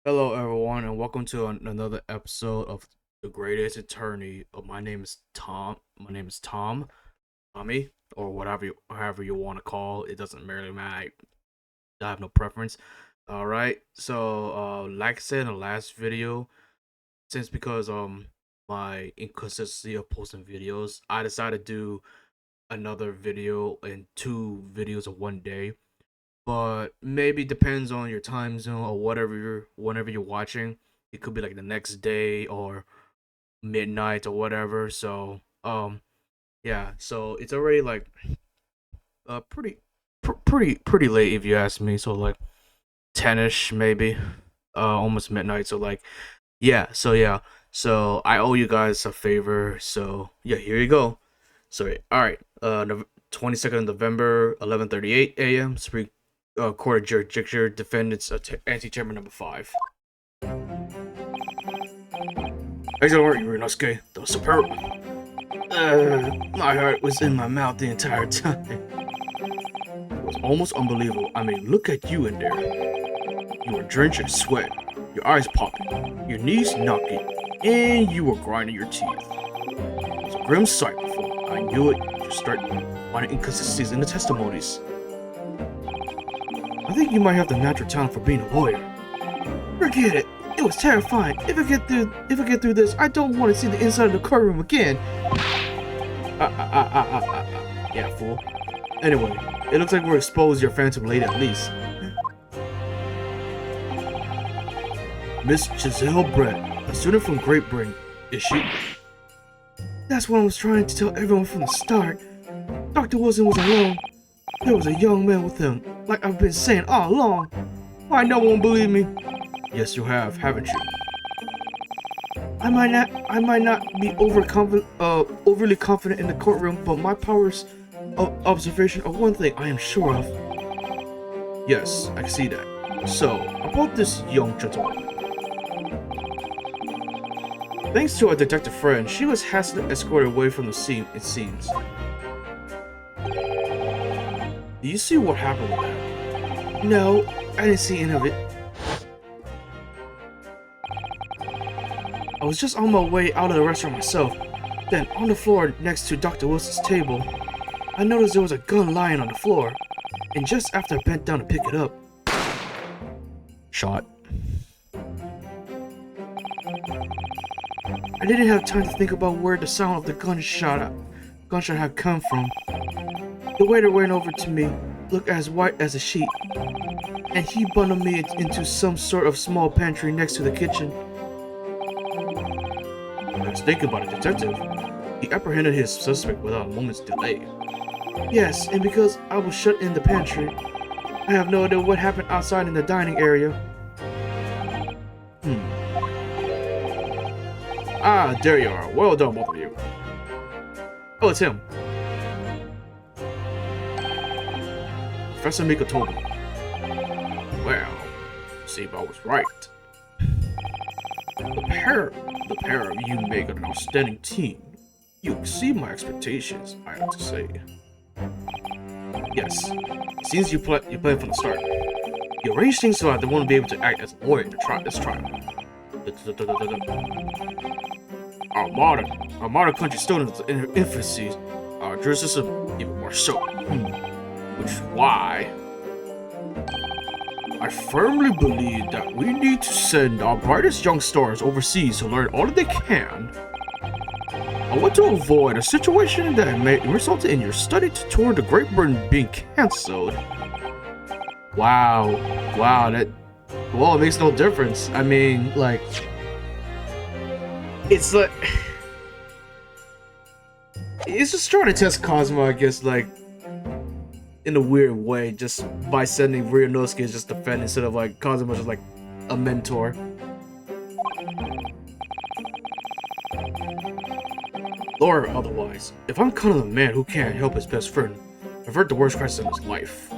Hello, everyone, and welcome to another episode of The Greatest Attorney. My name is Tom. Tommy, or however you want to call it. It doesn't really matter. I have no preference. All right. So, like I said in the last video, since because my inconsistency of posting videos, I decided to do another video and two videos of one day. But maybe depends on your time zone or whenever you're watching. It could be like the next day or midnight or whatever. So yeah, so it's already like pretty late if you ask me. So like 10ish maybe, almost midnight. So like yeah. So I owe you guys a favor. So yeah, here you go. So all right, 22nd of November, 11:38 a.m. Supreme Court of Jurisdiction, defendants anti-chairman number 5. Excellent work, Yurinosuke. That was superb. My heart was in my mouth the entire time. It was almost unbelievable. I mean, look at you in there. You were drenched in sweat, your eyes popping, your knees knocking, and you were grinding your teeth. It was a grim sight before I knew it. You start finding inconsistencies in the testimonies. I think you might have the natural talent for being a lawyer. Forget it. It was terrifying. If I get through this, I don't want to see the inside of the courtroom again. Yeah, fool. Anyway, it looks like we're exposed your phantom lady at least. Miss Giselle Brett, a student from Great Britain, is she? That's what I was trying to tell everyone from the start. Dr. Wilson was alone. There was a young man with him, like I've been saying all along. Why no one will believe me? Yes, you have, haven't you? I might not be overly confident in the courtroom, but my powers of observation are one thing I am sure of. Yes, I see that. So, about this young gentleman. Thanks to our detective friend, she was hastily escorted away from the scene, it seems. Do you see what happened with that? No, I didn't see any of it. I was just on my way out of the restaurant myself. Then, on the floor next to Dr. Wilson's table, I noticed there was a gun lying on the floor. And just after I bent down to pick it up, shot. I didn't have time to think about where the sound of the gunshot had come from. The waiter went over to me, looked as white as a sheet, and he bundled me into some sort of small pantry next to the kitchen. I was thinking about a detective. He apprehended his suspect without a moment's delay. Yes, and because I was shut in the pantry, I have no idea what happened outside in the dining area. Ah, there you are. Well done, both of you. Oh, it's him. Professor Mika told me. Well, see if I was right. The pair of you make an outstanding team. You exceed my expectations, I have to say. Yes, it seems you planned from the start. You arranged things so I won't be able to act as a lawyer to try this trial. Our modern country still in its infancy. Our justice system even more so. Which is why I firmly believe that we need to send our brightest young stars overseas to learn all that they can. I want to avoid a situation that may result in your study tour to Great Britain being cancelled. Wow, well, it makes no difference. I mean, like, it's like, it's just trying to test Cosmo, I guess, like, in a weird way, just by sending Ryunosuke as just a friend instead of like Cosmo just like a mentor. Or otherwise, if I'm kind of the man who can't help his best friend avert the worst crisis in his life,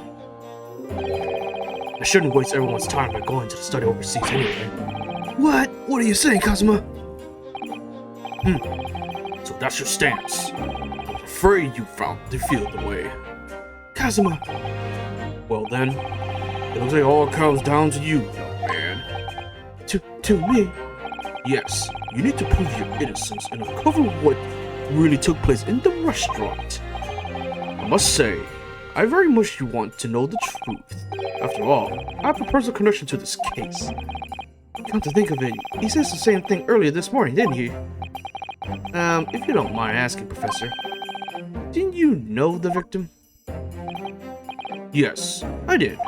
I shouldn't waste everyone's time by going to the study overseas anyway. What? What are you saying, Kazuma? So that's your stance. I was afraid you found to feel the way. Kazuma! Well then, it looks like all comes down to you, young man. to me. Yes, you need to prove your innocence and uncover what really took place in the restaurant. I must say, I very much want to know the truth. After all, I have a personal connection to this case. Come to think of it, he said the same thing earlier this morning, didn't he? If you don't mind asking, Professor, didn't you know the victim? Yes, I did.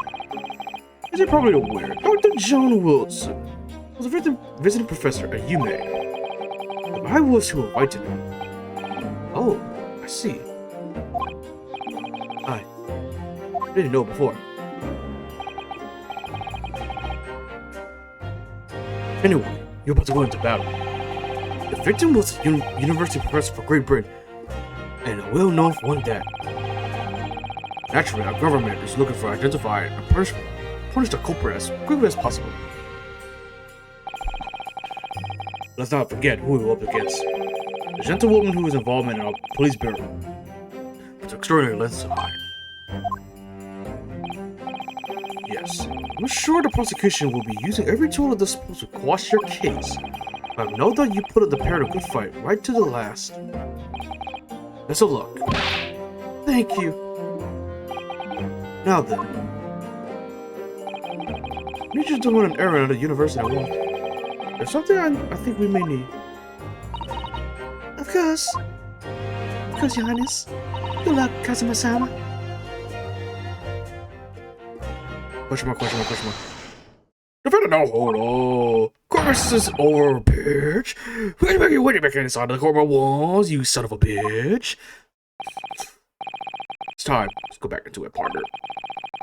As you're probably aware, Dr. John Wilson was a visiting professor at UMA. I was who invited him. Oh, I see. I didn't know before. Anyway, you're about to go into battle. The victim was a university professor for Great Britain, and a well-known one that. Naturally, our government is looking for identify and punish the culprit as quickly as possible. Let's not forget who we were up against. The gentlewoman who was involved in our police bureau. With extraordinary lengths of hide. Yes, I'm sure the prosecution will be using every tool at disposal to quash your case. I know that you put up the pair in a good fight right to the last. Best of luck. Thank you. Now then. I need you to run an errand at the university I want. There's something I think we may need. Of course. Of course, Your Highness. Good luck, Kazuma-sama. Question mark. Defender, no, hold on. Course is over, bitch. What are you making inside of the corner walls, you son of a bitch? It's time. Let's go back into it, partner.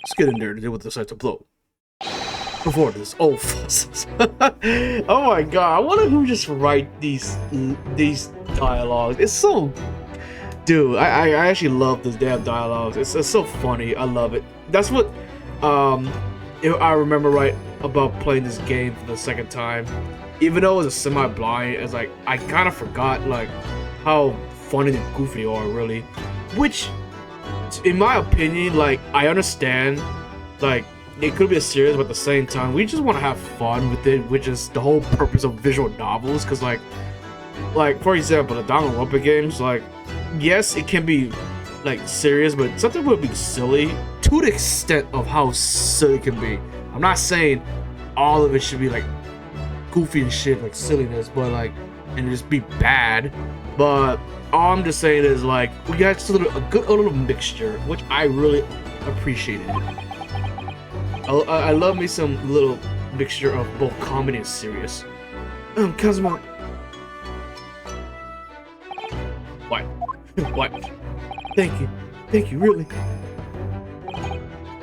Let's get in there to deal with the sight to blow. Before this, oh fuss. Oh my god, I wonder who just write these dialogues. It's so, dude. I actually love this damn dialogues. It's so funny. I love it. That's what if I remember right about playing this game for the second time. Even though it was a semi-blind, it's like I kind of forgot like how funny and goofy they are, really. Which, in my opinion, like I understand, like. It could be a series, but at the same time, we just want to have fun with it, which is the whole purpose of visual novels. Because, like for example, the Danganronpa games, like, yes, it can be like serious, but something will be silly to the extent of how silly it can be. I'm not saying all of it should be like goofy and shit, like silliness, but like, and just be bad. But all I'm just saying is like we got just a good little mixture, which I really appreciated. I love me some little mixture of both comedy and serious. Kazuma. What? What? Thank you, really.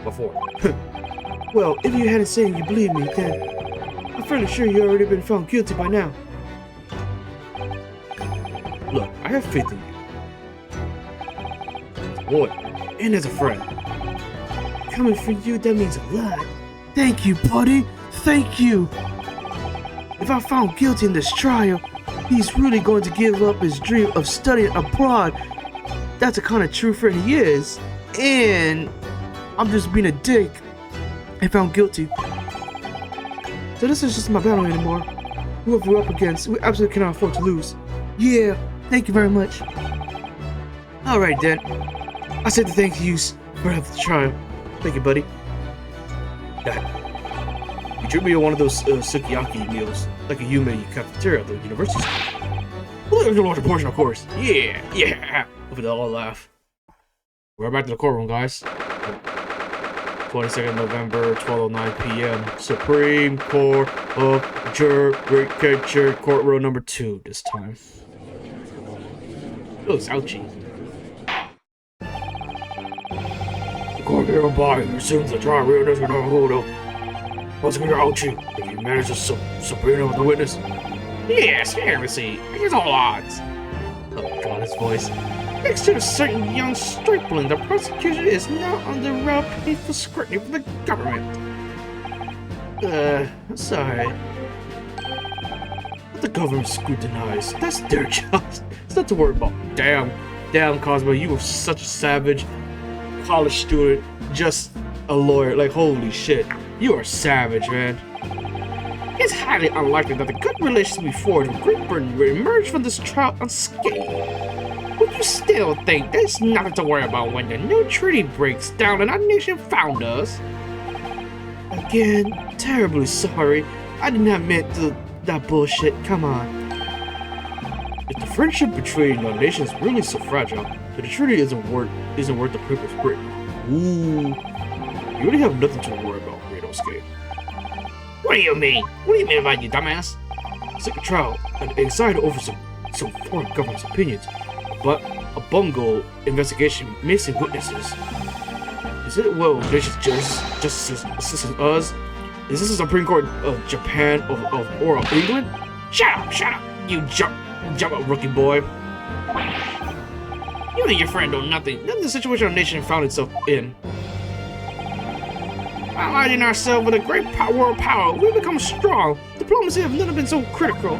Before. Well, if you hadn't said you believe me, then I'm fairly sure you already been found guilty by now. Look, I have faith in you. Boy, and as a friend. Coming from you, that means a lot. Thank you, buddy. Thank you. If I'm found guilty in this trial, he's really going to give up his dream of studying abroad. That's the kind of true friend he is. And I'm just being a dick and found guilty. So this is just my battle anymore. Whoever we're up against, we absolutely cannot afford to lose. Yeah, thank you very much. Alright then. I said the thank yous for having the trial. Thank you, buddy. Dad, you treat me to one of those sukiyaki meals, like a Yume cafeteria at the university. Well, there's a larger portion, of course. Yeah. Hopefully they'll all laugh. We're back to the courtroom, guys. 22nd November, 12:09 p.m. Supreme Court of Judicature, courtroom number 2 this time. It looks ouchy. Court hereby assumes the trial realness with no hold up. Prosecutor Ouchie, if you manage to subpoena with the witness. Yes, here we see. Here's all odds. Oh god, his voice. Next to a certain young stripling, the prosecution is now under real painful scrutiny from the government. Sorry. What the government scrutinized, that's their job. It's not to worry about. Damn, Cosmo, you were such a savage. College student, just a lawyer. Like, holy shit. You are savage, man. It's highly unlikely that the good relations we forged with Great Britain will emerge from this trial unscathed. But you still think there's nothing to worry about when the new treaty breaks down and our nation found us? Again, terribly sorry. I did not mean that bullshit. Come on. If the friendship between our nations is really so fragile, then the treaty isn't worth the privilege Britain. Ooh. You really have nothing to worry about, Renosuke. What do you mean? What do you mean about you dumbass? Secret trial and anxiety over some foreign government's opinions, but a bungle investigation missing witnesses. Is it well nations just assisting us? Is this the Supreme Court of Japan or of England? Shut up, you jump up, rookie boy. You and your friend know nothing. Nothing the situation our nation found itself in. Aligning ourselves with a great world power, we become strong. Diplomacy have never been so critical.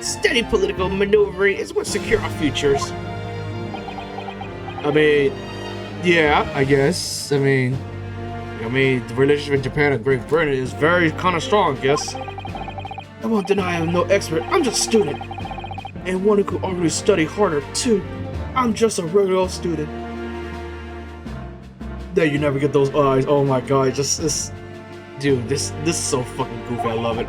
Steady political maneuvering is what secure our futures. I mean, yeah, I guess. I mean, the relationship with Japan and Great Britain is very kind of strong, I guess. I won't deny I'm no expert. I'm just a student, and one who could already study harder too. I'm just a regular old student. There, you never get those eyes. Oh my god, this is so fucking goofy. I love it.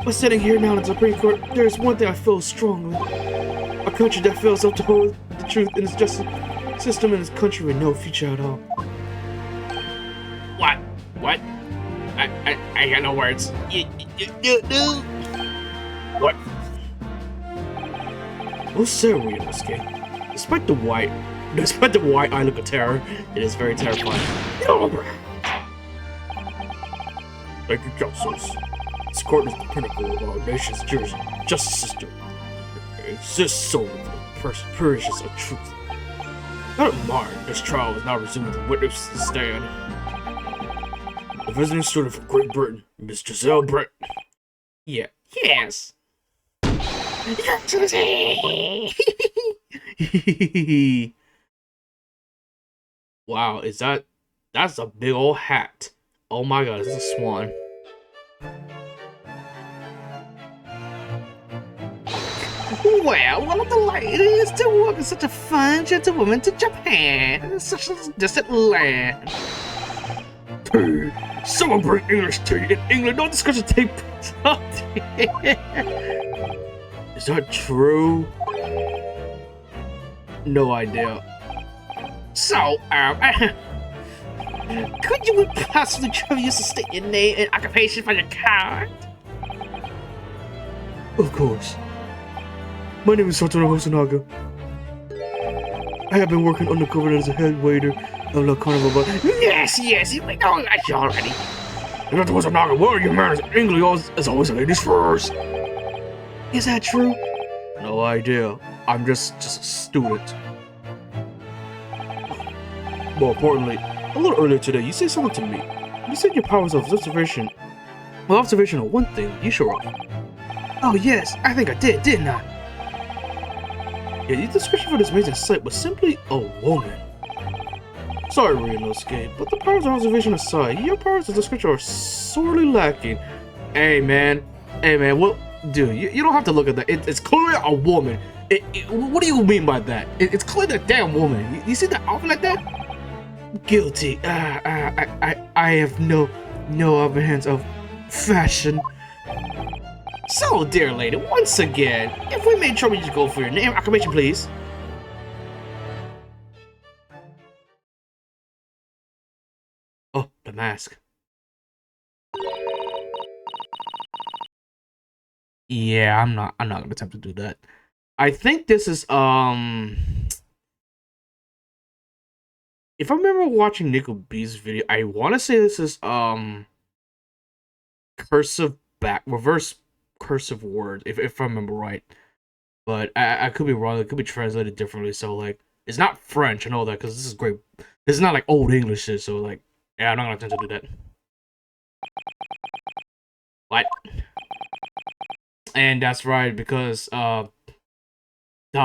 But sitting here now in the Supreme Court, there's one thing I feel strongly: a country that fails up to hold the truth in its justice system, and its country with no future at all. What? I got no words. What? Oh, sorry, Inosuke. Despite the white eye look of terror, it is very terrifying. Thank you, councils. This court is the pinnacle of our nation's justice system. It exists solely for the purposes of truth. Not admired, this trial is now resumed with witnesses stand. The visiting student from Great Britain, Miss Giselle Brett. Yeah. Yes. Wow, that's a big old hat. Oh my god, it's a swan. Well, what a delight it is to welcome such a fine gentlewoman to Japan, such a distant land. Hey, someone bring English to you in England, no discussion take place. Is that true? No idea. So, could you possibly use to state your name and occupation for your card? Of course. My name is Satoru Hosonaga. I have been working undercover as a head waiter of La Carnival Bar. Yes, we know that already. Satoru Hosonaga, what are your manners? English is always ladies first. Is that true? No idea. I'm just a student. More importantly, a little earlier today, you said something to me. You said your powers of observation. Well, observation of one thing, you sure are. Oh yes, I think I did, didn't I? Yeah, your description for this amazing sight was simply a woman. Sorry, Ryunosuke, but the powers of observation aside, your powers of description are sorely lacking. Hey man, well, dude, you don't have to look at that. It's clearly a woman. What do you mean by that? It's clearly a damn woman. You see that outfit like that? Guilty. I have no upper hands of fashion. So, dear lady, once again, if we made trouble, you just go for your name, occupation, please. Oh, the mask. Yeah, I'm not gonna attempt to do that. I think this is if I remember watching Nico B's video, I want to say this is reverse cursive word, if I remember right, but I could be wrong. It could be translated differently. So like, it's not French and all that because this is great. This is not like old English shit. So like, yeah, I'm not gonna attempt to do that. What? And that's right, because how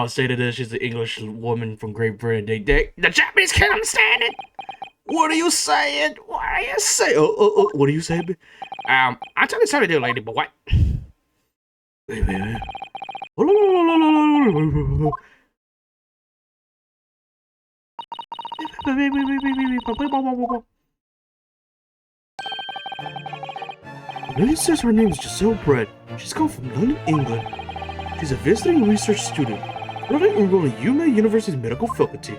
stated is she's the English woman from Great Britain. The Japanese can't understand it. What are you saying? What are you saying? What are you saying? I'm totally sorry, dear lady, but what? Wait. The lady says her name is Giselle Brett. She's come from London, England. She's a visiting research student, currently enrolled in UMA University's medical faculty.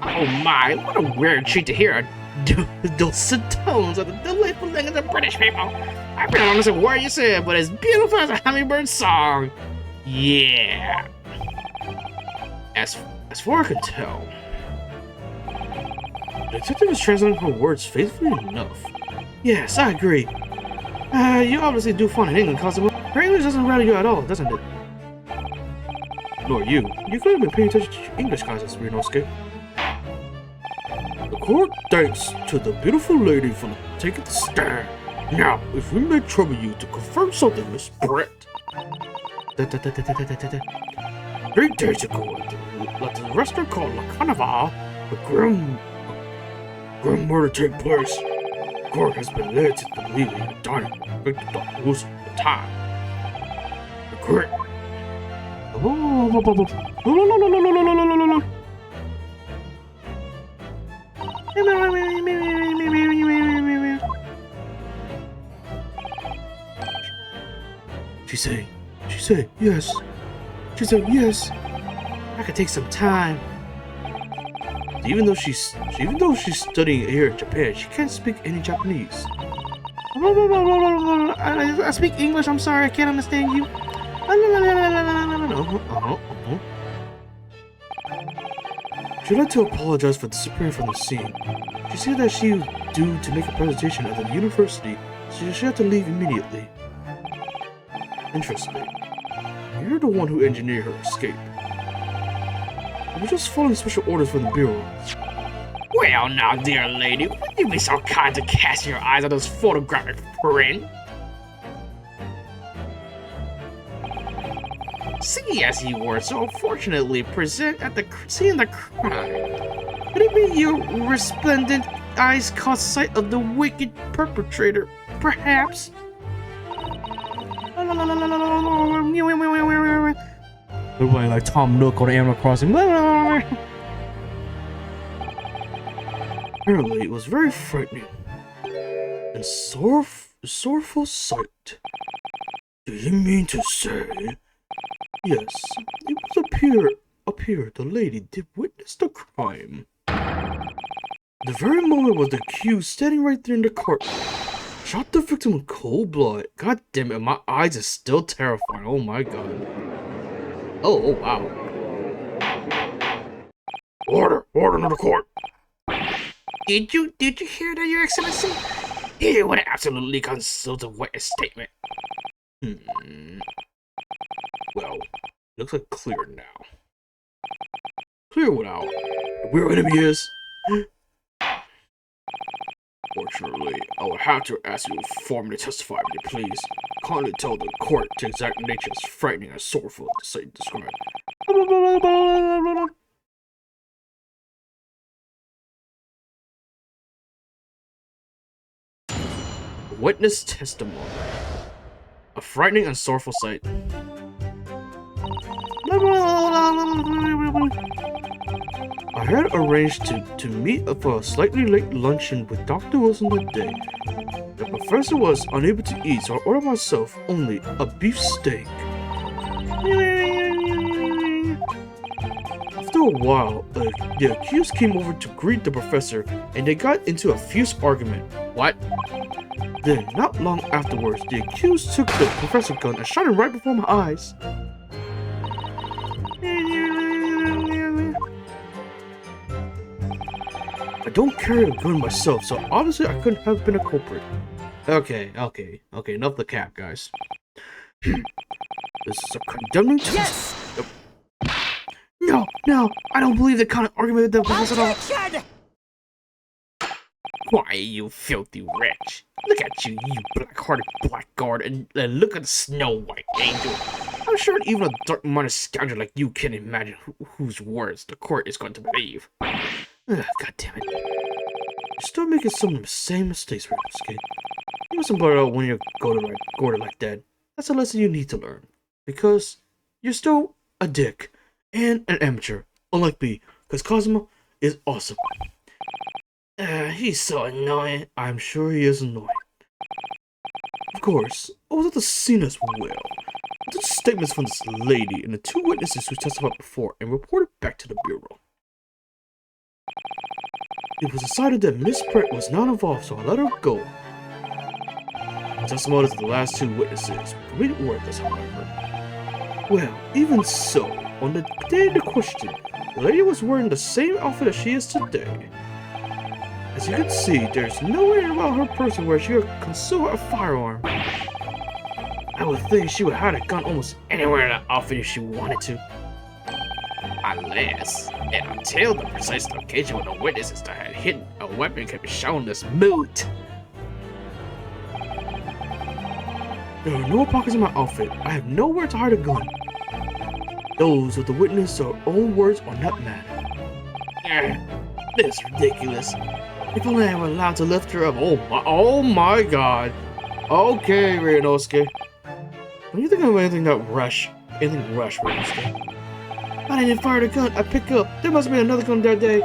Oh my, what a weird treat to hear. Dulcet tones of the delightful language of British people. I really don't understand what you said, but it's beautiful as a hummingbird song. Yeah. As far as I can tell, the detective is translating her words faithfully enough. Yes, I agree. You obviously do fun in England, Constable. Her English doesn't rattle you at all, doesn't it? Nor you. You could have been paying attention to your English classes, Ryunosuke. The court thanks to the beautiful lady for taking the stand. Now, if we may trouble you to confirm something, Miss Brett. 3 days ago, at the restaurant called La Carnival, a grim murder took place. The court has been led to believe in the dining room with Dr. Wilson at the time. The court. She said yes. She said yes. I could take some time. Even though she's studying here in Japan, she can't speak any Japanese. I speak English. I'm sorry, I can't understand you. She'd like to apologize for disappearing from the scene. She said that she was due to make a presentation at the university, so she had to leave immediately. Interesting. You're the one who engineered her escape. I was just following special orders from the Bureau. Well now, dear lady, would you be so kind to cast your eyes on this photographic print? See as you were so fortunately present at the scene of the crime. Could it be your resplendent eyes caught sight of the wicked perpetrator, perhaps? Everybody like Tom Nook on Animal Crossing. Apparently, it was very frightening and sorrowful sight. Do you mean to say? Yes, it was appear the lady did witness the crime. The very moment was the accused standing right there in the court. Shot the victim in cold blood. God damn it, my eyes are still terrifying. Oh my god. Oh wow. Order in the court. Did you hear that, Your Excellency? He would absolutely consult a witness statement. Well, looks like clear now. Clear without. Where our enemy is. Fortunately, I will have to ask you to formally testify, will you please? Kindly tell the court the exact nature as frightening and sorrowful as the sight described. Witness testimony. A frightening and sorrowful sight. I had arranged to meet up for a slightly late luncheon with Dr. Wilson that day. The professor was unable to eat, so I ordered myself only a beef steak. After a while, the accused came over to greet the professor, and they got into a fierce argument. What? Then, not long afterwards, the accused took the professor's gun and shot him right before my eyes. I don't carry a gun myself, so obviously I couldn't have been a culprit. Okay, enough the cap, guys. This is a condemning test. Yes! No, I don't believe the kind of argument that was at all. Why, you filthy wretch. Look at you, you black-hearted blackguard, and look at the Snow White angel. I'm sure even a dark-minded scoundrel like you can imagine whose words the court is going to believe. Ugh, God damn it. You're still making some of the same mistakes, Renosuke. You mustn't blurt out when you go to like that. That's a lesson you need to learn. Because you're still a dick and an amateur, unlike me, because Cosmo is awesome. He's so annoying. I'm sure he is annoying. Of course, I was at the scene as well. I took statements from this lady and the two witnesses who testified before and reported back to the bureau. It was decided that Miss Pratt was not involved, so I let her go. The testimonies of the last two witnesses were completely worthless, however. Well, even so, on the day of the question, the lady was wearing the same outfit as she is today. As you can see, there's nowhere about her person where she could conceal a firearm. I would think she would hide a gun almost anywhere in that outfit if she wanted to. Unless, and until the precise location where the witnesses that had hidden a weapon can be shown this moot. There are no pockets in my outfit. I have nowhere to hide a gun. Those of the witness are own words on that matter. This is ridiculous. If only I were allowed to lift her up. Oh my god. Okay, Ryunosuke. When you think of anything rush, Ryunosuke. I didn't fire the gun I picked up. There must be another gun that day.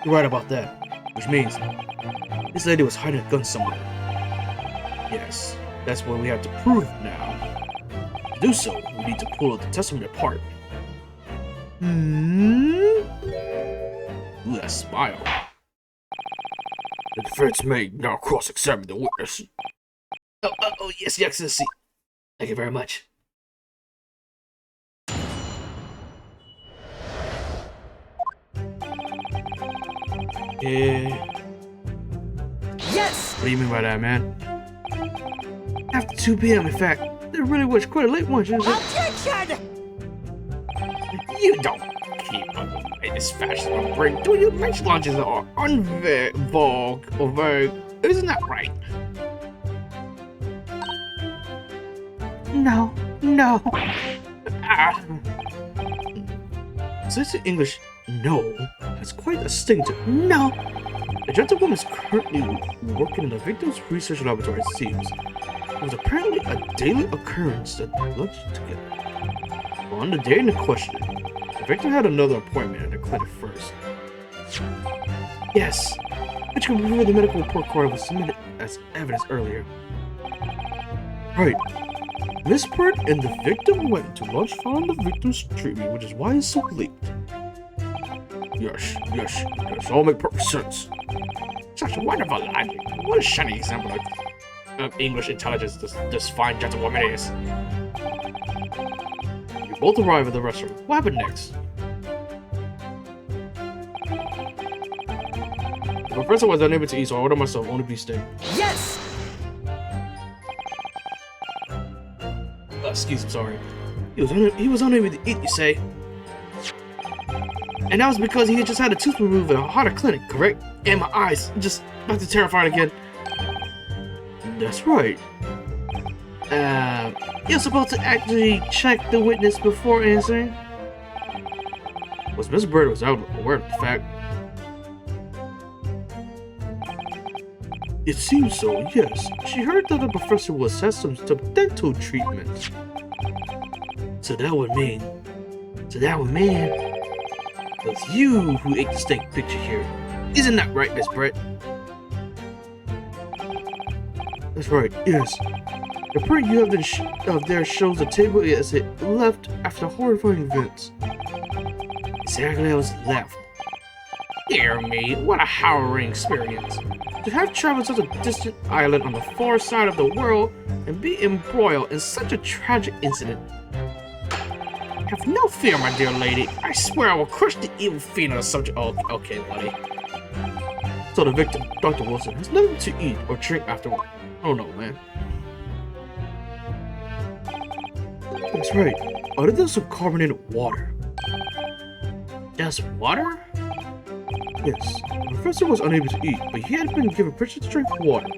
You're right about that. Which means, this lady was hiding a gun somewhere. Yes, that's what we have to prove now. To do so, we need to pull the testimony apart. Ooh, that smile. The defense may now cross-examine the witness. Oh, yes, Your Excellency. Thank you very much. Yes! What do you mean by that, man? After 2 p.m., in fact. There really was quite a late one, isn't it? Objection! You don't keep up the latest fashion on break. Do your lunch lunches are vogue or vogue? Isn't that right? No. Since in English, no, has quite a sting to it. No! The gentlewoman is currently working in the victim's research laboratory, it seems. It was apparently a daily occurrence that they lunched together. On the day in question, the victim had another appointment at the clinic first. Yes, which can prove the medical report card was submitted as evidence earlier. Right. Miss Pratt and the victim went to lunch following the victim's treatment, which is why he's so late. Yes, all make perfect sense. Such a wonderful logic. What a shining example of English intelligence this fine gentlewoman is. You both arrive at the restaurant. What happened next? The professor was unable to eat, so I ordered myself only beef steak. Yes! Excuse me, sorry. He was unable to eat, you say? And that was because he had just had a tooth removed at a heart clinic, correct? And my eyes just about to terrified again. That's right. You're supposed to actually check the witness before answering. Was Miss Bird was aware of the fact? It seems so, yes. She heard that the professor was assessed some dental treatment. So that would mean it's you who ate the steak picture here. Isn't that right, Miss Brett? That's right, yes. The print you have there shows the table as it left after horrifying events. Exactly how it left. Dear me, what a harrowing experience. To have traveled such a distant island on the far side of the world and be embroiled in such a tragic incident. Have no fear, my dear lady. I swear I will crush the evil fiend on the subject. Oh, okay, buddy. So the victim, Dr. Wilson, has nothing to eat or drink afterward. Oh no, man. That's right. Other than some carbonated water. Just water? Yes. The professor was unable to eat, but he had been given permission to drink water.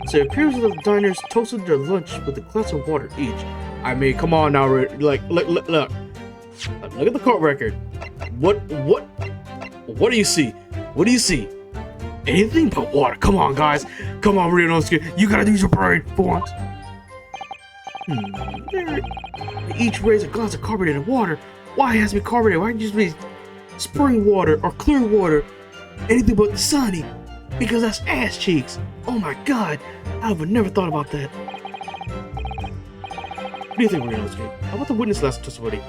So it appears that the diners toasted their lunch with a glass of water each. I mean, come on now, look at the court record. What What do you see? What do you see? Anything but water. Come on, guys. Come on, Ryunosuke. You gotta use your brain for once. They each raise a glass of carbonated water. Why it has to be carbonated? Why can't it just be spring water or clear water? Anything but the sunny. Because that's ass cheeks. Oh my god. I would never thought about that. What do you think, Ryunosuke? How about the witness last testimony?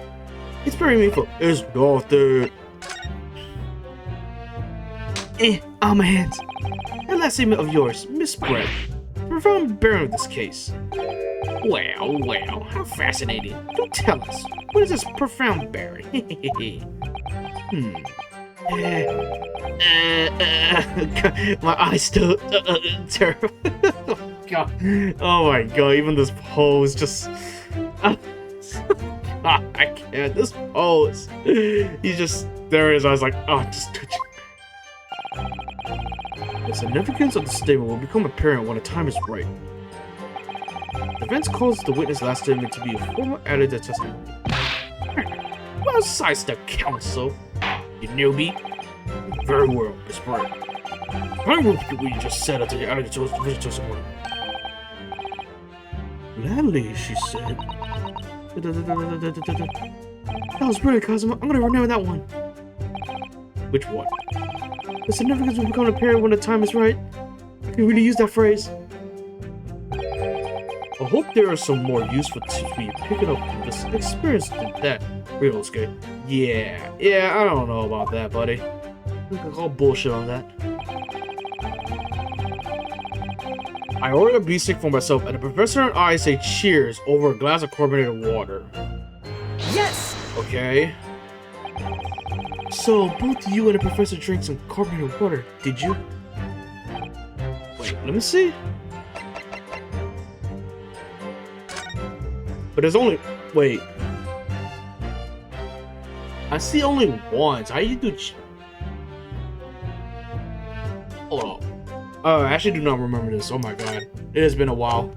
It's very meaningful. It's nothing. On my hands. That last statement of yours, Miss Brett. Profound bearing of this case. Well, how fascinating. Do tell us, what is this profound bearing? My eyes still terrible. God. Oh my god, even this pose just. I can't. This pose. He's just there. His eyes like, oh, just touch it. The significance of the statement will become apparent when the time is right. The events caused the witness last statement to be a formal added to testimony. Well, sidestep counsel, you newbie. Very well, Miss Brett. I will repeat what you just said until you added it to the testimony. Gladly, she said. That was brilliant, Kazuma. I'm gonna remember that one. Which one? The significance will become apparent when the time is right. I can really use that phrase. I hope there are some more useful tips for you picking up from this experience than that, Ryunosuke. Yeah, I don't know about that, buddy. We can call bullshit on that. I ordered a beefsteak for myself, and the professor and I say cheers over a glass of carbonated water. Yes! Okay. So, both you and the professor drank some carbonated water, did you? Wait, let me see. But there's only... Wait. I see only once. How you do... Hold on. I actually do not remember this. Oh my god. It has been a while.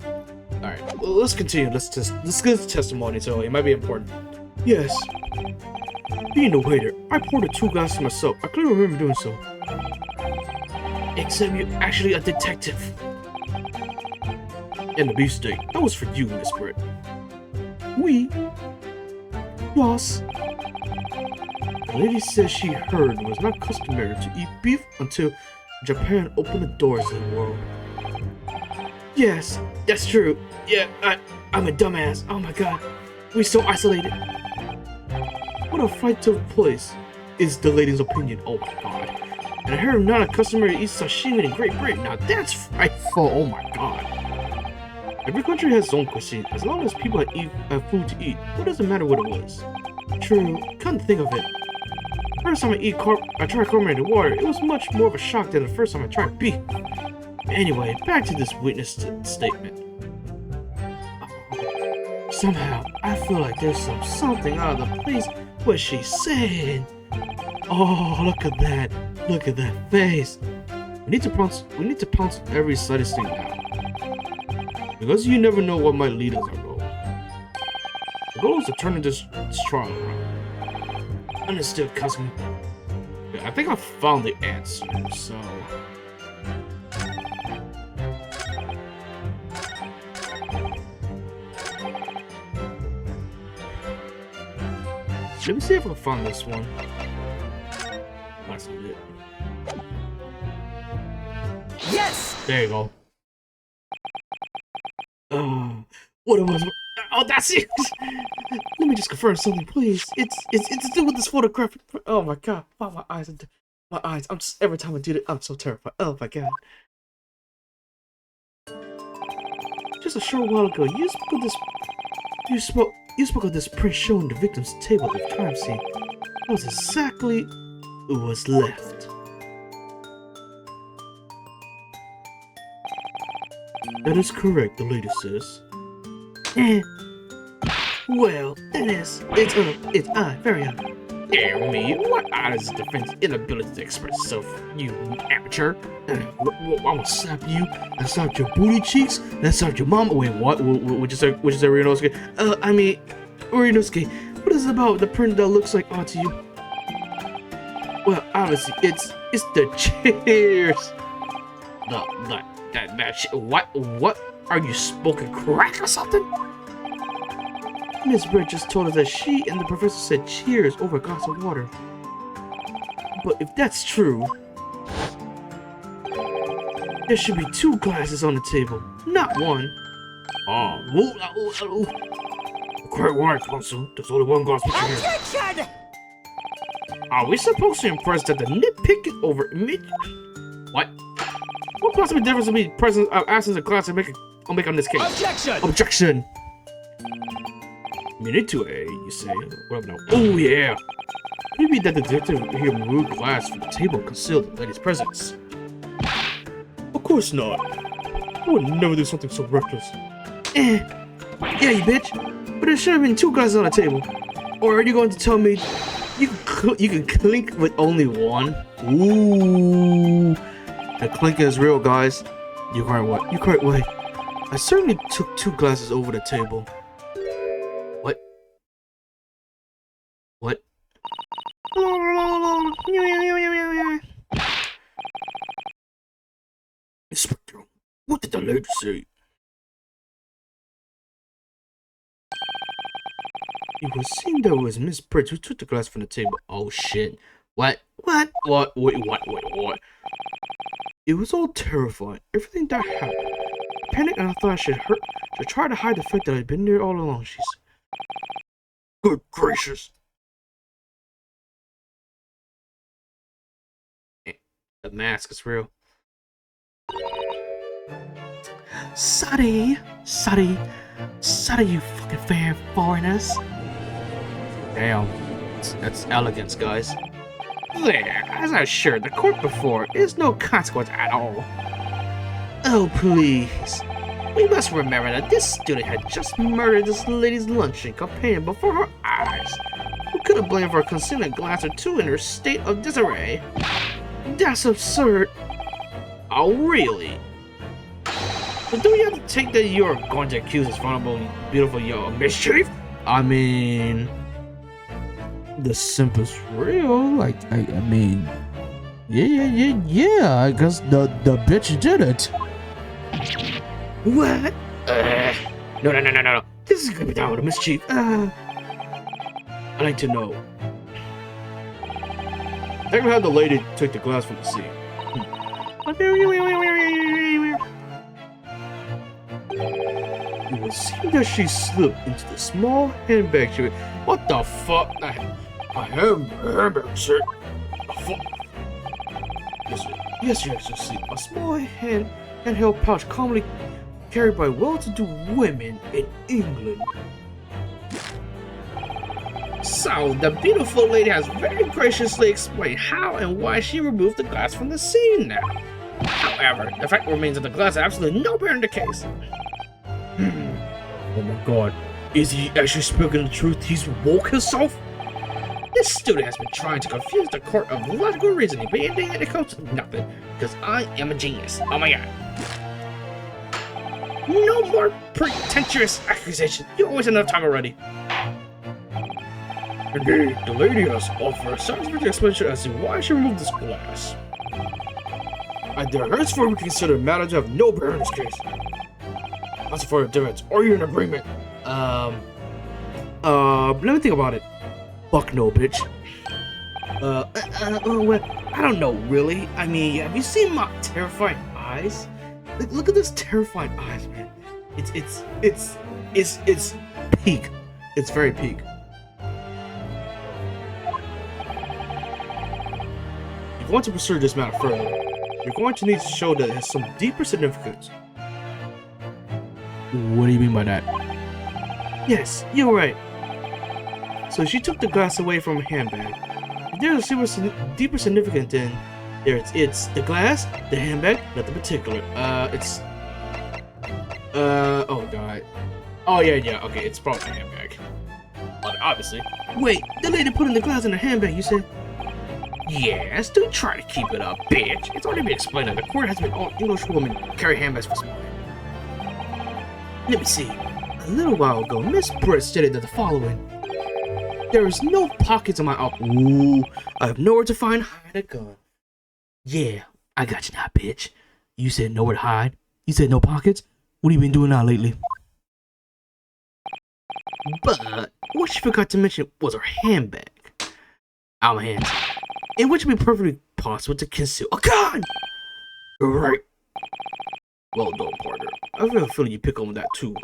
Alright, well, let's continue. Let's get this testimony, so it might be important. Yes. Being the waiter, I poured the 2 glasses myself. I clearly remember doing so. Except you're actually a detective. And the beefsteak, that was for you, Miss Britt. Oui. Yes. The lady says she heard it was not customary to eat beef until Japan opened the doors to the world. Yes, that's true. Yeah, I'm a dumbass. Oh my god. We're so isolated. What a fright took place, is the lady's opinion. Oh my god. And I heard I'm not a customer to eat sashimi in Great Britain. Now that's frightful. Oh my god. Every country has its own cuisine. As long as people have food to eat, what does it matter what it was? True. Come to think of it. First time I tried carbonated water, it was much more of a shock than the first time I tried beef. Anyway, back to this witness statement. Somehow, I feel like there's something out of the place what she said. Oh, look at that. Look at that face. We need to pounce every slightest thing out. Because you never know what might lead us our goal. The goal is to turn this trial around. Understood, cousin. Yeah, I think I found the answer, so... Let me see if I can find this one. That's not it. Yes! There you go. What it was? Oh, that's it. Let me just confirm something, please. It's to do with this photographic. Oh my god! Wow, my eyes. My eyes. I'm just every time I do it, I'm so terrified. Oh my god! Just a short while ago, you spoke of this print showing the victim's table at the crime scene. That was exactly what was left. That is correct, the lady says. Well, it's very Dear me, what is the defense inability to express itself, you amateur? I will slap you, and slap your booty cheeks, and slap your mama. Wait, what? Would you say, Ryunosuke? I mean, Ryunosuke, what is it about the print that looks like odd to you? Well, obviously, it's the cheers. What? Are you smoking crack or something? Miss Brett just told us that she and the professor said cheers over a glass of water. But if that's true, there should be 2 glasses on the table, not 1. Quite right, Consul. There's only 1 glass of cheers. Objection! Are we supposed to impress that the nitpicking over image? What? What possible difference would be presence of absence of class will make on this case? Objection! Objection! Minute to A, you say? Well, no. Oh yeah. Maybe that the detective here removed glass from the table and concealed the lady's presence. Of course not. I would never do something so reckless. Yeah, you bitch. But there should have been 2 glasses on the table. Or are you going to tell me you can clink with only 1? Ooh. The clinking is real, guys. You're quite what? You're quite right. I certainly took 2 glasses over the table. What? What? Inspector, what did the lady say? It would seem that it was Miss Bridge who took the glass from the table. Oh shit. What? What? What? Wait, what? It was all terrifying. Everything that happened. I panicked and I thought I should try to hide the fact that I'd been there all along, she said. Good gracious. The mask is real. Sorry, you fucking fair foreigners. Damn. That's elegance, guys. There, as I assured the court before, is no consequence at all. Oh, please. We must remember that this student had just murdered this lady's luncheon companion before her eyes. We could have blamed for a concealing a glass or 2 in her state of disarray. That's absurd. Oh, really? But do we have to take that you're going to accuse this vulnerable, beautiful young mischief? I mean, the simp is real. Like, I mean, yeah. I guess the bitch did it. What? No. This is gonna be down with a mischief. I'd like to know. Take me how the lady took the glass from the sea. It would seem that she slipped into the small handbag she. What the fuck? A handbag, sir. Yes, Your Excellency. A small handheld pouch commonly carried by well-to-do women in England. So, the beautiful lady has very graciously explained how and why she removed the glass from the scene now. However, the fact remains that the glass has absolutely no bearing in the case. Oh my god. Is he actually speaking the truth? He's woke himself? This student has been trying to confuse the court of logical reasoning, but in the end it comes to nothing, because I am a genius. Oh my god. No more pretentious accusations. You always have enough time already. Indeed, the lady has offered a satisfactory explanation as to why she removed this glass. I dare henceforth consider matters to have no bearing in this case. As for your difference, are you in agreement? Let me think about it. Fuck no, bitch. Well, I don't know, really. I mean, have you seen my terrifying eyes? Like, look at this terrifying eyes, man. It's peak. It's very peak. If you want to pursue this matter further, you're going to need to show that it has some deeper significance. What do you mean by that? Yes, you're right. So she took the glass away from her handbag. If there's a deeper significance, then it's the glass, the handbag, nothing particular. Oh god. Oh yeah, okay, it's probably a handbag. Obviously. Wait, the lady putting the glass in her handbag, you said? Yes, don't try to keep it up, bitch. It's already been explained that the court has been all Englishwoman carry handbags for small. Let me see. A little while ago, Miss Britt stated that the following. There is no pockets on my outfit. Ooh, I have nowhere to hide a gun. Yeah, I got you now, bitch. You said nowhere to hide. You said no pockets. What have you been doing now lately? But what she forgot to mention was her handbag. Out of my hands. In which would be perfectly possible to conceal a gun. Right. Well done, partner. I have a feeling you pick on that too.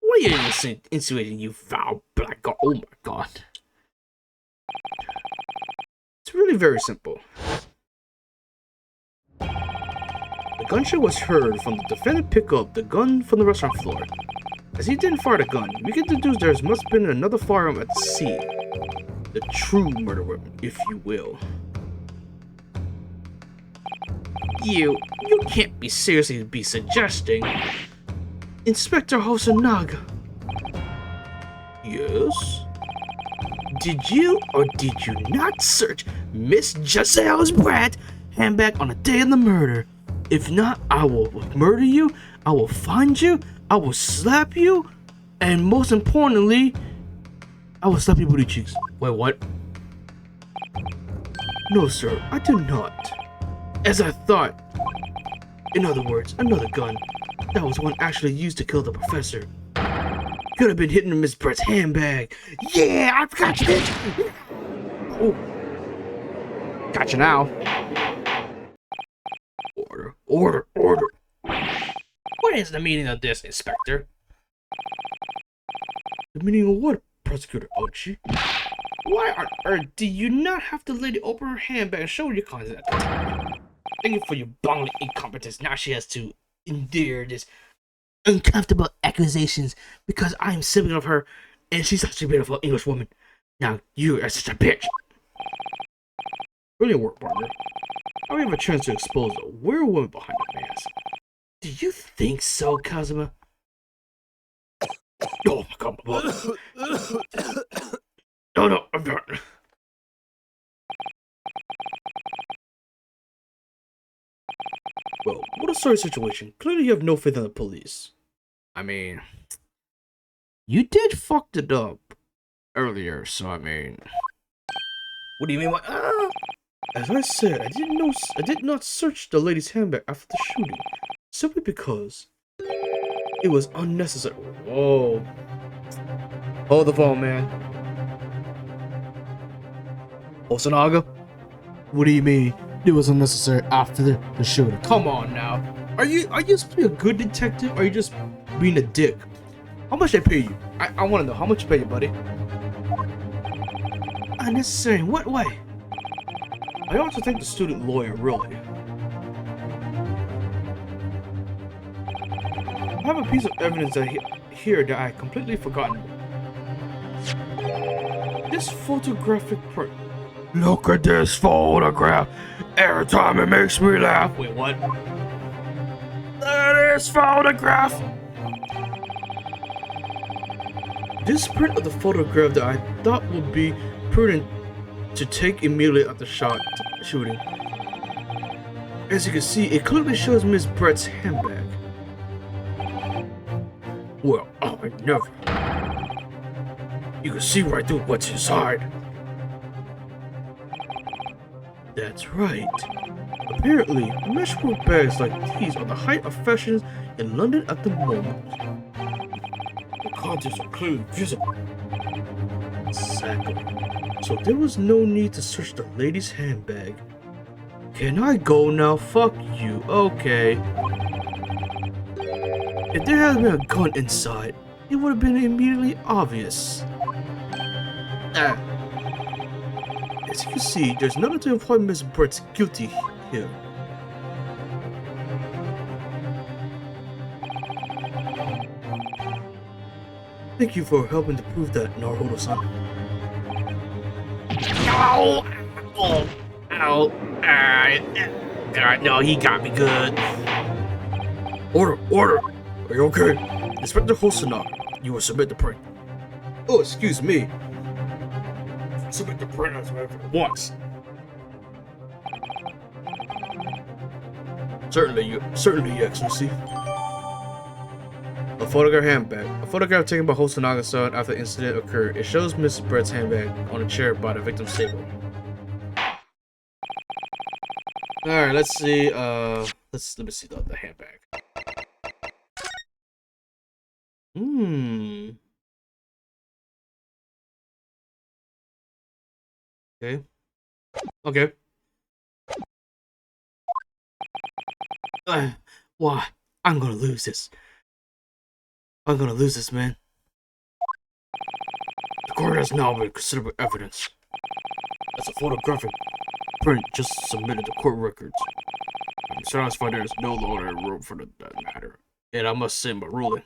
What are you insinuating, you foul black god? Oh my god. It's really very simple. The gunshot was heard from the defendant pick up the gun from the restaurant floor. As he didn't fire the gun, we can deduce there must have been another firearm at the scene. The true murder weapon, if you will. You can't be seriously be suggesting Inspector Hosonaga. Yes? Did you or did you not search Miss Giselle's brat handbag on the day of the murder? If not, I will murder you, I will find you, I will slap you, and most importantly, I will slap your booty cheeks. Wait, what? No, sir, I did not. As I thought. In other words, another gun. That was one actually used to kill the professor. Could have been hidden in Miss Brett's handbag. Yeah, I've got you, bitch. Oh. Got you now. Order, order, order. What is the meaning of this, Inspector? The meaning of what, Prosecutor Ochi? Why on earth do you not have the lady open her handbag and show your contents at the time? Thank you for your bungling incompetence. Now she has to endure this uncomfortable accusations because I am sipping of her and she's such a beautiful Englishwoman. Now you are such a bitch. Brilliant work, partner. Now we have a chance to expose the weird woman behind the mask. Do you think so, Kazuma? Oh my god, no, I'm not. Well, what a sorry situation. Clearly you have no faith in the police. I mean, you did fucked it up earlier, so I mean, what do you mean by As I said, I did not search the lady's handbag after the shooting, simply because it was unnecessary. Whoa. Hold the phone, man. Osanaga? What do you mean? It was unnecessary after the shooting. Come on now. Are you supposed to be a good detective, or are you just being a dick? How much they pay you? I want to know how much you pay you, buddy. Unnecessary in what way? I also think the student lawyer, really. I have a piece of evidence here that I completely forgotten. This photographic print. Look at this photograph. Every time it makes me laugh. Wait, what? This photograph. This print of the photograph that I thought would be prudent to take immediately after shooting. As you can see, it clearly shows Miss Brett's handbag. Well, I never. You can see right through what's inside. That's right. Apparently, meshwork bags like these are the height of fashion in London at the moment. The contents are clearly visible. Exactly. So there was no need to search the lady's handbag. Can I go now? Fuck you. Okay. If there had been a gun inside, it would have been immediately obvious. As you can see, there's nothing to imply Miss Brett's guilty here. Thank you for helping to prove that, Naruto-san. Ow! Oh! Ow! God, no, he got me good. Order! Order! Are you okay? Inspector Hosonaga, you will submit the print. Oh, excuse me. Submit the print as once. Certainly, Your Excellency. A photograph handbag. A photograph taken by host Nagasan after the incident occurred. It shows Mrs. Brett's handbag on a chair by the victim's table. Alright, let's see. Let me see the handbag. Okay. Okay. Why? I'm gonna lose this. I'm gonna lose this, man. The court has now been considerable evidence. That's a photographic print just submitted to court records. I'm satisfied there is no law or room for that matter. And I must send my ruling.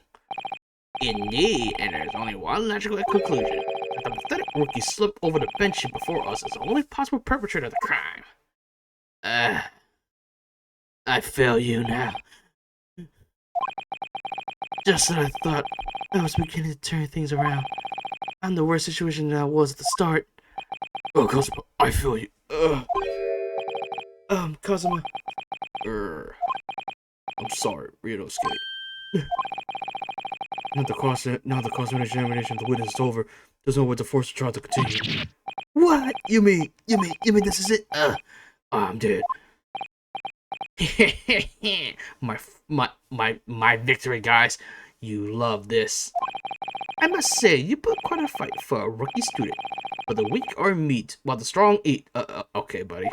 Indeed, and there's only one logical conclusion. That the pathetic rookie slipped over the bench before us is the only possible perpetrator of the crime. I fail you now. Just when I thought I was beginning to turn things around, I'm in the worst situation than I was at the start. Oh, Kazuma, I feel you. Kazuma. I'm sorry, Ryunosuke. Now the cross-examination of the witness is over. There's no way to force the trial to continue. What? You mean this is it? I'm dead. my victory, guys. You love this. I must say, you put quite a fight for a rookie student. But the weak are meat, while the strong eat. Okay, buddy.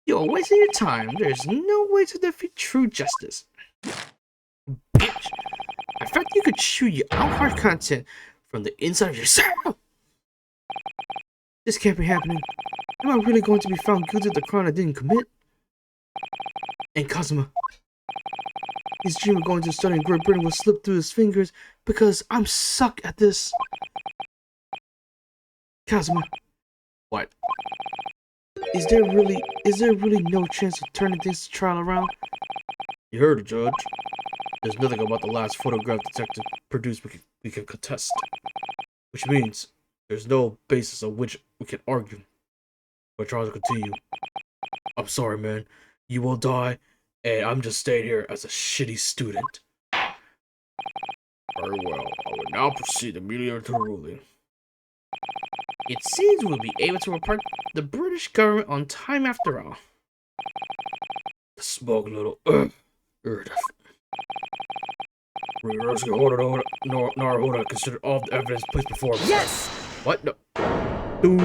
You're wasting your time. There's no way to defeat true justice. Bitch. I thought you could chew your own heart content from the inside of yourself. This can't be happening. Am I really going to be found guilty of the crime I didn't commit? And Kazuma, his dream of going to study in Great Britain will slip through his fingers because I'm suck at this. Kazuma, what? Is there really no chance of turning this trial around? You heard it, Judge. There's nothing about the last photograph detective produced we can contest. Which means there's no basis on which we can argue for trial to continue. I'm sorry, man. You will die, and I'm just staying here as a shitty student. Very well. I will now proceed immediately to the ruling. It seems we'll be able to report the British government on time after all. The smug little Naruhodo considered all the evidence placed before him. Yes! What? No. Doom.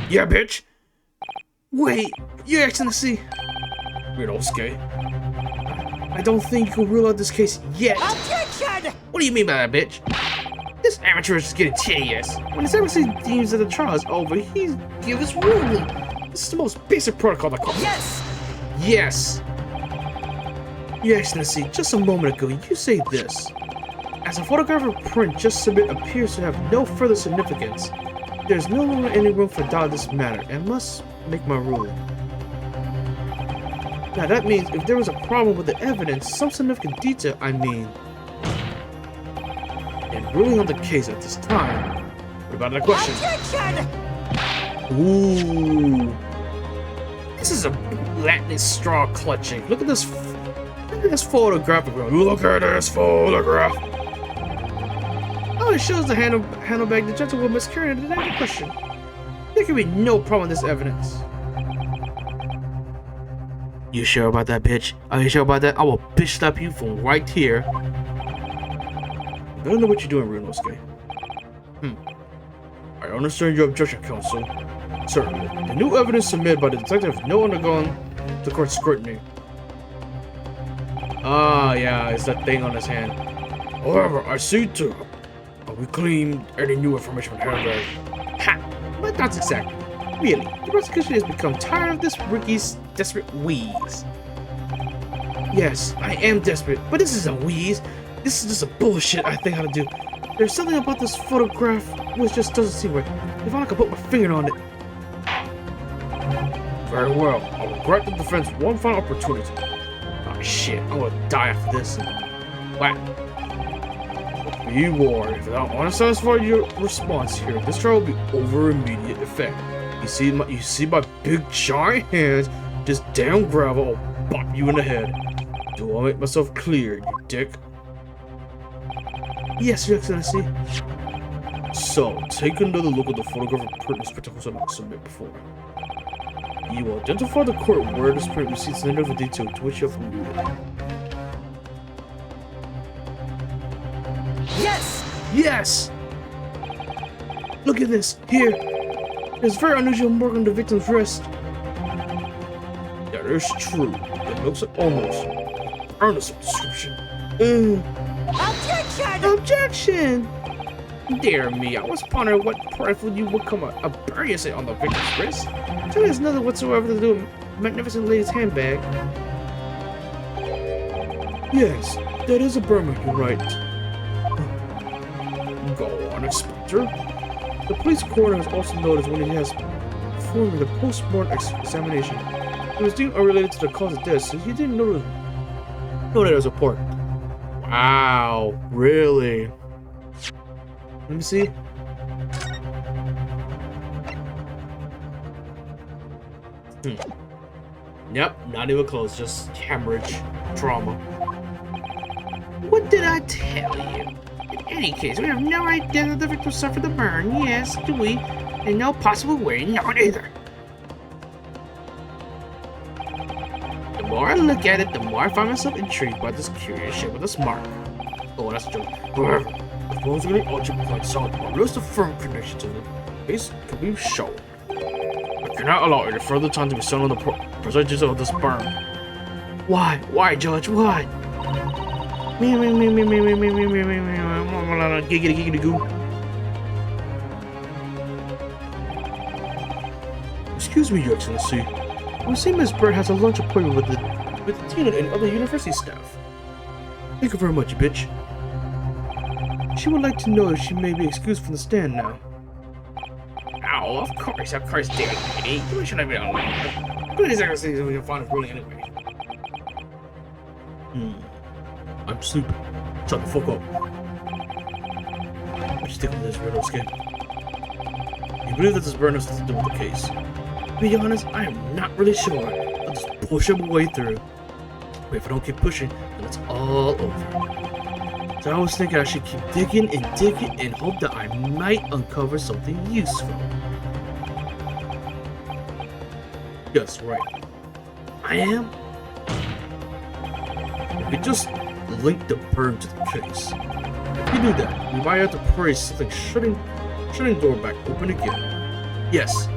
Yeah, bitch! Wait, Your Excellency! Ryunosuke. I don't think you can rule out this case yet. Objection! What do you mean by that, bitch? This amateur is just getting tedious. When his Excellency deems that the trial is over, he's give his ruling. This is the most basic protocol that comes. Yes! Yes! Your Excellency, just a moment ago, you say this. As a photographic print just submitted appears to have no further significance, there's no longer any room for doubt in this matter, and must make my ruling. Now that means if there was a problem with the evidence, some significant detail, in ruling on the case at this time. What about the question? Objection! Ooh. This is a Latin straw clutching. Look at this photograph. Look at this photograph. Oh, it shows the handbag the gentlewoman is carrying the next question. There can be no problem with this evidence. You sure about that, bitch? Are you sure about that? I will bitch slap you from right here. I don't know what you're doing, Ryunosuke. I understand your objection, counsel. Certainly. The new evidence submitted by the detective has no undergone the court's scrutiny. Ah, yeah, it's that thing on his hand. However, I see too. We claimed any new information from handbag. Ha! But not exactly. Really, the prosecution has become tired of this rookie's desperate wheeze. Yes, I am desperate, but this isn't wheeze. This is just a bullshit I think how to do. There's something about this photograph which just doesn't seem right. If I could put my finger on it. Very well. I will grant the defense one final opportunity. Oh shit, I'm gonna die after this. What? Be warned, if I don't satisfy your response here, this trial will be over immediate effect. You see my big giant hands, just damn gravel will bop you in the head. Do I make myself clear, you dick? Yes, Your Excellency. So, take another look at the photograph of pertinent spectacles I submitted before. You will identify the court where this print receipts and of the detail to which you have alluded. Yes! Yes! Look at this, here. There's a very unusual mark on the victim's wrist. That is true. It looks almost earnest of description. Objection! Objection! Dear me, I was pondering what prideful you would come a burying it on the victim's wrist. That has nothing whatsoever to do with magnificent lady's handbag. Yes, that is a Burma, you're right. Go on, Inspector. The police coroner has also noticed when he has performed the post-mortem examination. It was deemed unrelated to the cause of death, so he didn't know that it was a report. Wow, really? Let me see. Yep, not even close, just hemorrhage, trauma. What did I tell you? In any case, we have no idea that the victim suffered the burn, yes, do we? In no possible way, no, neither. The more I look at it, the more I find myself intrigued by this curious shape of this mark. Oh, that's a joke. However, as long as any object points out a list of firm connection to the case can be shown. I cannot allow any further time to be spent on the procedures of this burn. Why? Why, Judge? Why? Giggity giggity goo. Excuse me, Your Excellency. We see Miss Bird has a lunch appointment with the dean and other university staff. Thank you very much, bitch. She would like to know if she may be excused from the stand now. Oh, of course, dear lady. You should have been alone. Good as Excellency, we can find a ruling anyway. I'm sleepy. Shut the fuck up. What you think of this, Riddle Skin? You believe that this burn has something to do with the case? To be honest, I am not really sure. I'll just push him away through. But if I don't keep pushing, then it's all over. So I was thinking I should keep digging and hope that I might uncover something useful. Yes, right. I am. If we just link the burn to the case. If you do that, we might have to pray something shutting door back open again. Yes.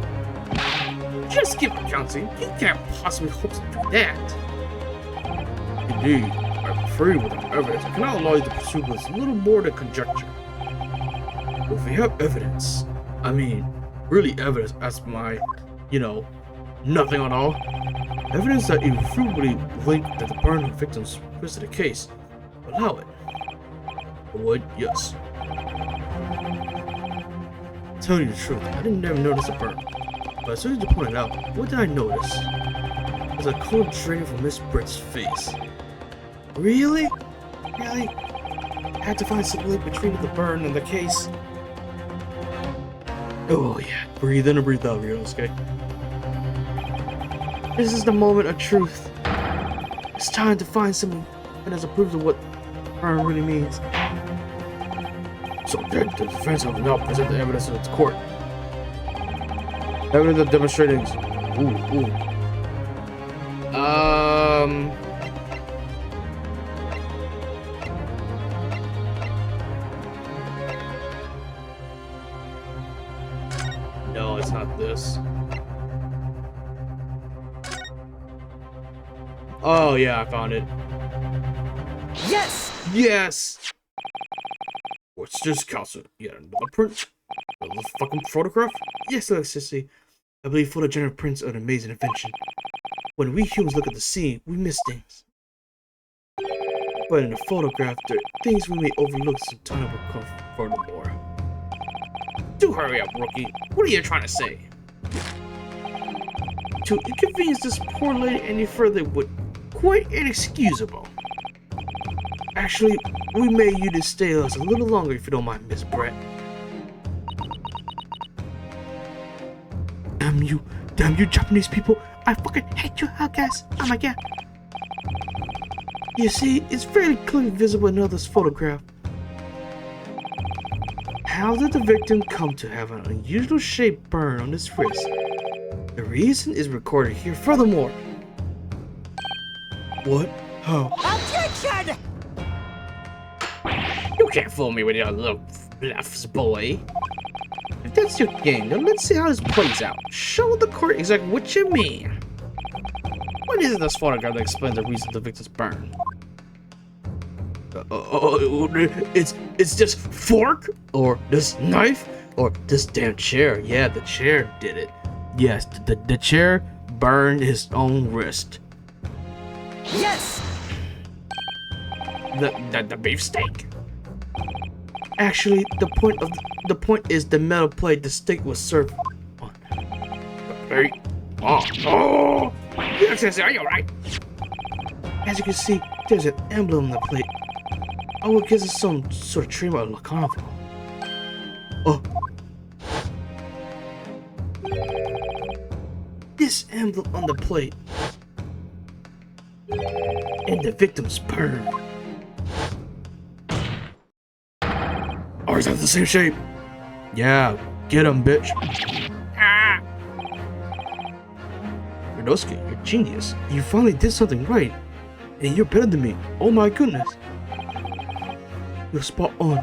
Just give it, Counsel. You can't possibly hope to do that. Indeed, I'm afraid without evidence, I cannot allow you to pursue this little more than conjecture. But if we have evidence, I mean, really evidence as my, nothing at all, evidence that irrefutably linked that the burn of victims was to the case, allow it. Would, yes. Tell you the truth, I didn't ever notice a burn. But as soon as you pointed out, what did I notice? It was a cold draining from Miss Britt's face. Really? Really? I had to find some link between the burn and the case. Oh yeah, breathe in and breathe out, Rios, okay? This is the moment of truth. It's time to find someone that has approved of what burn really means. So the defense will now present the evidence to its court. Evidence of demonstrating. Ooh. No, it's not this. Oh yeah, I found it. Yes! Yes! What's this, Counsel? Yeah, another print? Another fucking photograph? Yes, Excellency. I believe photogenic prints are an amazing invention. When we humans look at the scene, we miss things. But in a photograph, there are things we may overlook so time will come furthermore. Do hurry up, rookie. What are you trying to say? To inconvenience this poor lady any further would quite inexcusable. Actually, we may you to stay with us a little longer if you don't mind, Miss Brett. Damn you Japanese people! I fucking hate you, guys! Oh my god! You see, it's very clearly visible in others' photograph. How did the victim come to have an unusual shaped burn on his wrist? The reason is recorded here. Furthermore, what? How? Objection! You can't fool me with your little bluffs, boy. If that's your game, then let's see how this plays out. Show the court exactly what you mean. What is it this photograph that explains the reason the victim's burn? It's this fork, or this knife, or this damn chair. Yeah, the chair did it. Yes, the chair burned his own wrist. Yes! The beefsteak. Actually, the point is the metal plate the steak was served on. Hey. Oh! Yes, are you alright? As you can see, there's an emblem on the plate. Oh, it gives us some sort of dream of La Carnival. Oh. This emblem on the plate. And the victim's burn. Oh, is that the same shape? Yeah, get him, bitch. Ah! Rinosuke, you're genius. You finally did something right. And you're better than me. Oh my goodness. You're spot on.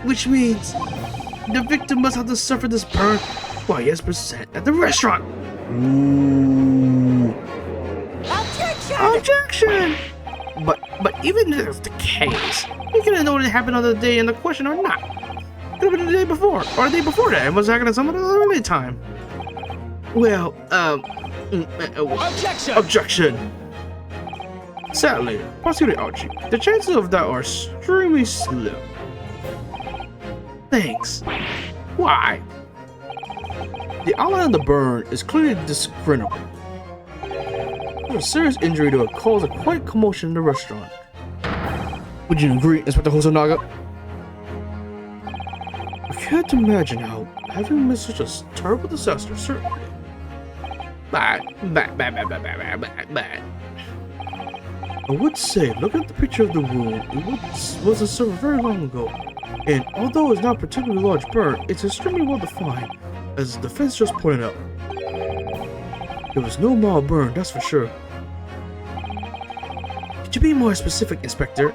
Which means the victim must have to suffer this burn while he has been sat at the restaurant. Ooh. Objection! Objection! But even if that's the case, you couldn't know what happened on the day in the question or not. Could have been the day before, or the day before that, and was happening at some other time. Well, Objection! objection. Sadly, Prosecutor Archie, the chances of that are extremely slim. Thanks. Why? The outline of the burn is clearly discernible. There's a serious injury that would cause a quite commotion in the restaurant. Would you agree, Inspector Hosonaga? I can't imagine how having missed such a terrible disaster, certainly. Bad. I would say, looking at the picture of the wound, it was served very long ago, and although it's not a particularly large burn, it's extremely well defined, as the defense just pointed out. There was no mild burn, that's for sure. Could you be more specific, Inspector?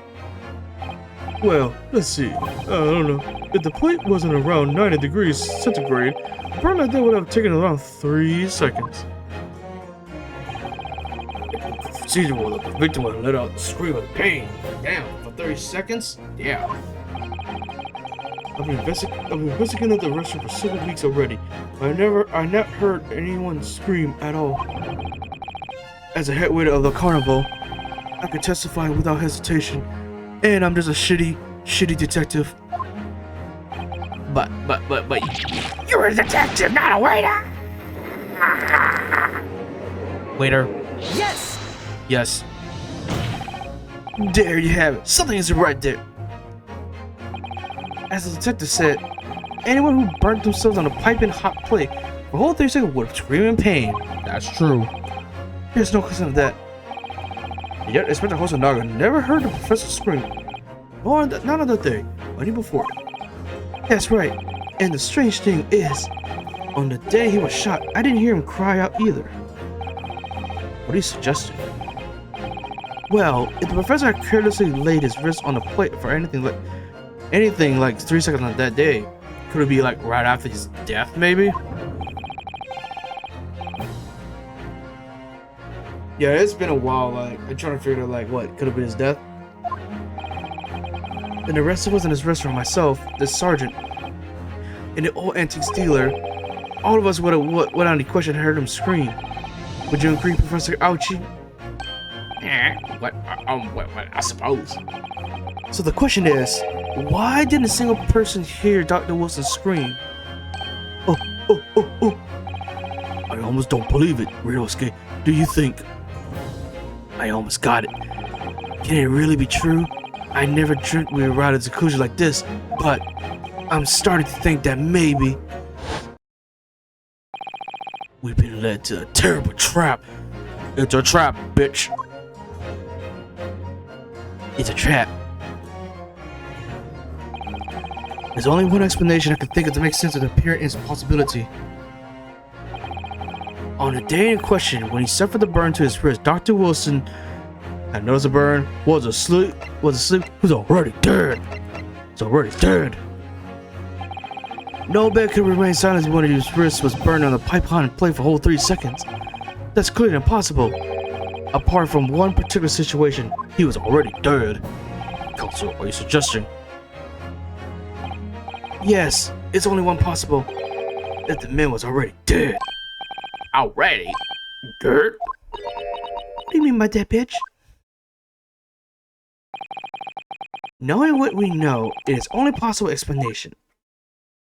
Well, let's see. I don't know. If the plate wasn't around 90 degrees centigrade, a burn like that would have taken around 3 seconds. Procedural that the victim would have let out a scream of pain. Damn, for 30 seconds? Yeah. I've been investigating the restaurant for several weeks already. I never heard anyone scream at all. As a head waiter of the carnival, I can testify without hesitation. And I'm just a shitty detective. But, you're a detective, not a waiter! Waiter. Yes! Yes. There you have it. Something isn't right there. As the detective said, anyone who burnt themselves on a piping hot plate for a whole 30 seconds would scream in pain. That's true. There's no question of that. Yet Inspector Hosonaga never heard the professor scream. Or not on that day, or any before. That's right. And the strange thing is, on the day he was shot, I didn't hear him cry out either. What are you suggesting? Well, if the professor had carelessly laid his wrist on the plate for anything like 3 seconds on that day, could it be like right after his death, maybe? Yeah, it's been a while. Like, I'm trying to figure out like what could have been his death. And the rest of us in this restaurant, myself, the sergeant, and the old antique dealer, all of us without any question heard him scream. Would you agree, Professor Ouchie? Yeah, what, I suppose. So the question is, why didn't a single person hear Dr. Wilson scream? Oh. I almost don't believe it, Rinosuke. Do you think? I almost got it. Can it really be true? I never dreamt we would arrive at a conclusion like this, but I'm starting to think that maybe we've been led to a terrible trap. It's a trap, bitch. It's a trap. There's only one explanation I can think of to make sense of the apparent impossibility. On the day in question, when he suffered the burn to his wrist, Dr. Wilson had noticed the burn, was asleep, was already dead. It's already dead. No man could remain silent when his wrist was burned on the pipe on and play for a whole 3 seconds. That's clearly impossible. Apart from one particular situation, he was already dead. Counsel, are you suggesting? Yes, it's only one possible. That the man was already dead. Already? Dirt? What do you mean by that, bitch? Knowing what we know, it is only possible explanation.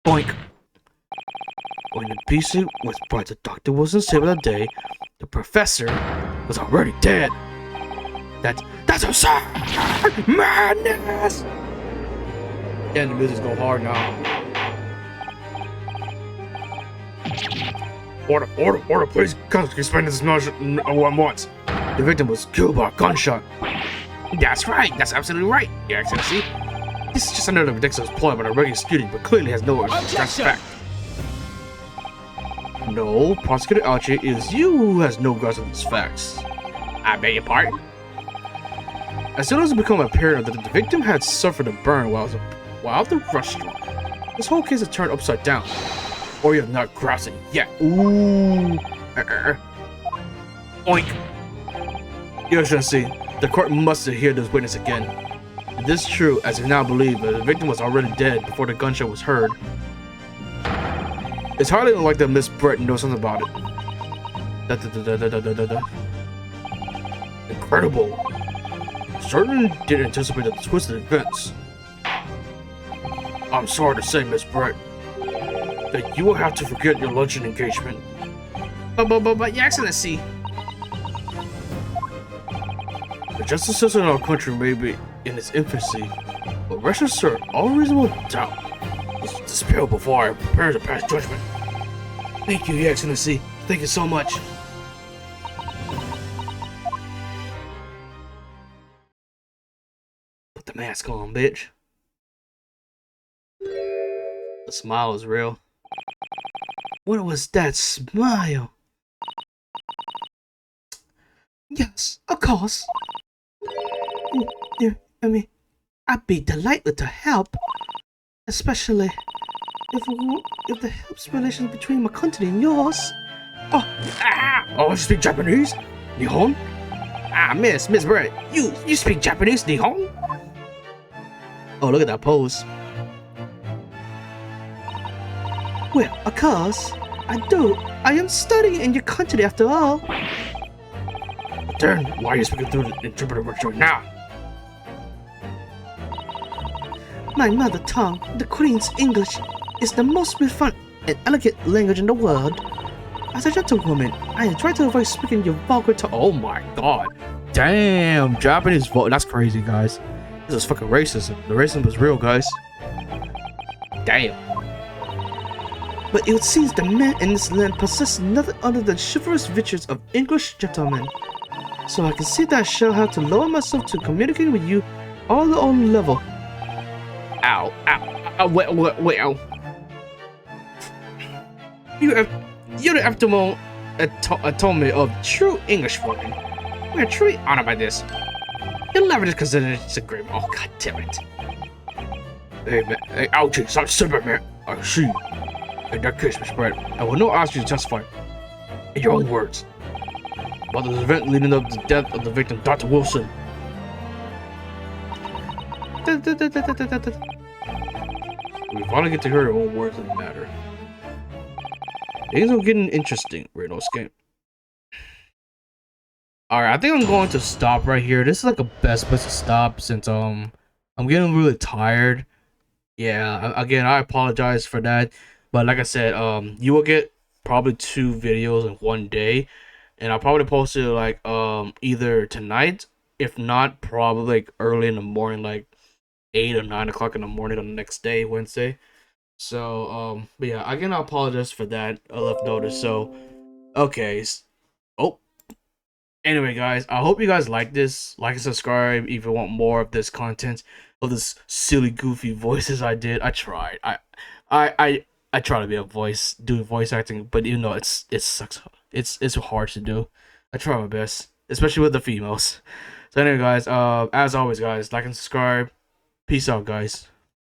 Boink. When the beast was brought to Dr. Wilson's table that day, the professor was already dead. That's absurd! Madness! Yeah, the music's go hard now. Order, please. Explain this notion once. The victim was killed by a gunshot. That's right. That's absolutely right, Your Excellency. This is just another ridiculous ploy by a regular student, but clearly has no that's fact. No, Prosecutor Archie, it is you who has no grasp of these facts. I beg your pardon? As soon as it became apparent that the victim had suffered a burn while at the restaurant, this whole case has turned upside down. Or you have not grasped it yet. Ooh. Oink. Your Excellency, the court must hear this witness again. If this is true, as we now believe that the victim was already dead before the gunshot was heard, it's hardly like that Miss Brett knows something about it. Incredible. Certainly didn't anticipate the twisted events. I'm sorry to say, Miss Brett, that you will have to forget your luncheon engagement. But Your Excellency. The justice system in our country may be in its infancy, but rest assured, all reasonable doubt is dispelled before I prepare to pass judgment. Thank you, Your Excellency. Thank you so much. Put the mask on, bitch. The smile is real. What was that smile? Yes, of course. I'd be delighted to help, especially if the helps relations between my country and yours. Oh, you speak Japanese? Nihon? Miss Brett, you speak Japanese, Nihon? Oh, look at that pose. Well, of course, I do. I am studying in your country after all. But then, why are you speaking through the interpreter right now? My mother tongue, the Queen's English, is the most refined and elegant language in the world. As a gentlewoman, I try to avoid speaking your vulgar tongue. Oh my god. Damn, Japanese that's crazy, guys. This is fucking racism. The racism is real, guys. Damn. But it seems the men in this land possess nothing other than chivalrous virtues of English gentlemen. So I can see that I shall have to lower myself to communicate with you all on level. Ow. Wait, ow. You the afternoon atonement of true Englishwoman. We are truly honored by this. You'll never consider this agreement. Oh, god damn it. Hey, man. Hey, ouchie, stop sipping, man. I see. In that case, Miss Brett, I will not ask you to testify, in your own words, about the event leading up to the death of the victim, Dr. Wilson. We finally get to hear your own words in the matter. Things are getting interesting, Renosuke. Alright, I think I'm going to stop right here. This is like a best place to stop since I'm getting really tired. Yeah, again, I apologize for that. But like I said, you will get probably 2 videos in one day. And I'll probably post it like either tonight, if not probably like early in the morning, like 8 or 9 o'clock in the morning on the next day, Wednesday. So but yeah, again, I apologize for that. I left notice. So okay. Oh, Anyway, guys, I hope you guys like this. Like and subscribe if you want more of this content, of this silly, goofy voices I did. I tried. I try to be a voice, doing voice acting, but you know, it sucks. It's hard to do. I try my best, especially with the females. So anyway, guys, as always, guys, like and subscribe. Peace out, guys.